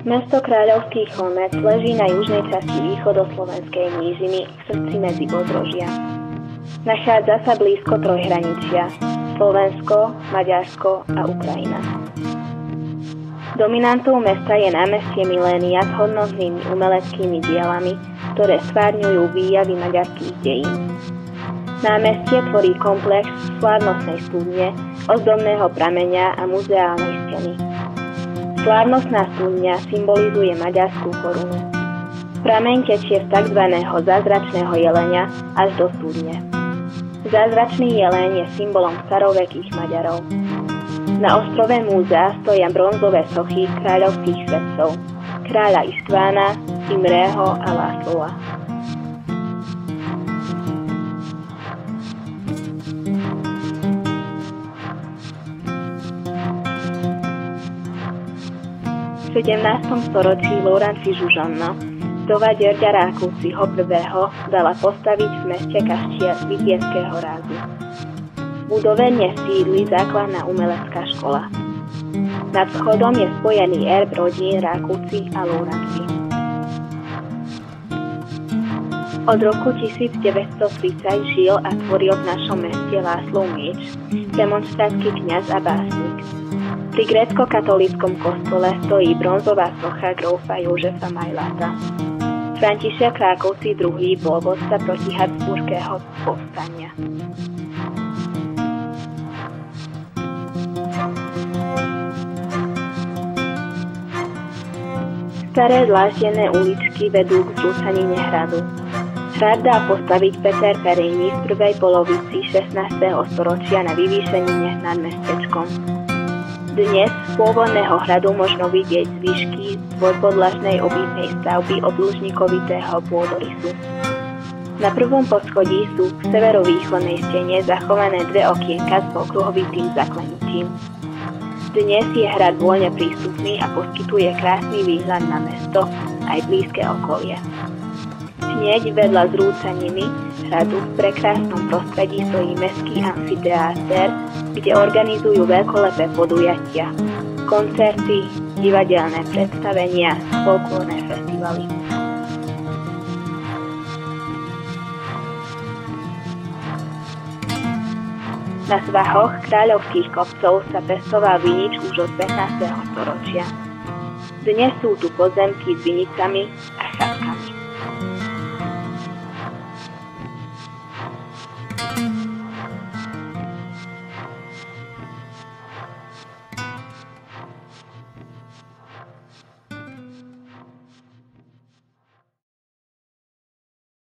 Mesto Kráľovský Chlmec leží na južnej časti východoslovenskej nížiny v srdci Medzipodrožia. Nachádza sa blízko trojhraničia Slovensko, Maďarsko a Ukrajina. Dominantou mesta je námestie Milénia s hodnotnými umeleckými dielami, ktoré stvárňujú výjavy maďarských dejín. Námestie tvorí komplex slávnostnej studne, ozdobného prameňa a muzeálnej steny. Slávnostná studňa symbolizuje maďarskú korunu. Prameň tečie z tzv. Zázračného jelenia až do studne. Zázračný jeleň je symbolom starovekých Maďarov. Na ostrove múzea stoja bronzové sochy kráľovských svetcov, kráľa Ištvána, Imrého a Lászlóa. V 17. storočí Laurenci Žužanno, vdova Ďerďa Rákócziho I. dala postaviť v meste kaštier vidieckého rázu. V budove dnes sídli základná umelecká škola. Nad vchodom je spojený erb rodín Rákóczi a Laurenci. Od roku 1930 žil a tvoril v našom meste László Mécs, demonštrátsky kňaz a básnik. Pri grécko-katolíckom kostole stojí bronzová socha grófa Jožefa Majláta. František Rákóczi II. Bol vodca proti habsburského povstania. Staré dláždené uličky vedú k zrúcanine hradu. Hrad dá postaviť Peter Perini v prvej polovici 16. storočia na vyvýšenine nad mestečkom. Dnes z pôvodného hradu možno vidieť zvyšky dvojpodlažnej obytnej stavby obdĺžnikovitého pôdorysu. Na prvom poschodí sú v severovýchodnej stene zachované dve okienka s okruhovitým zaklenutím. Dnes je hrad voľne prístupný a poskytuje krásny výhľad na mesto aj blízke okolie. Hneď vedľa zrúcaniny hradu v prekrásnom prostredí stojí mestský amfiteáter, kde organizujú veľkolepé podujatia, koncerty, divadelné predstavenia, folklórne festivaly. Na svahoch kráľovských kopcov sa pestoval vinič už od 15. storočia. Dnes sú tu pozemky s vinicami a chatkami.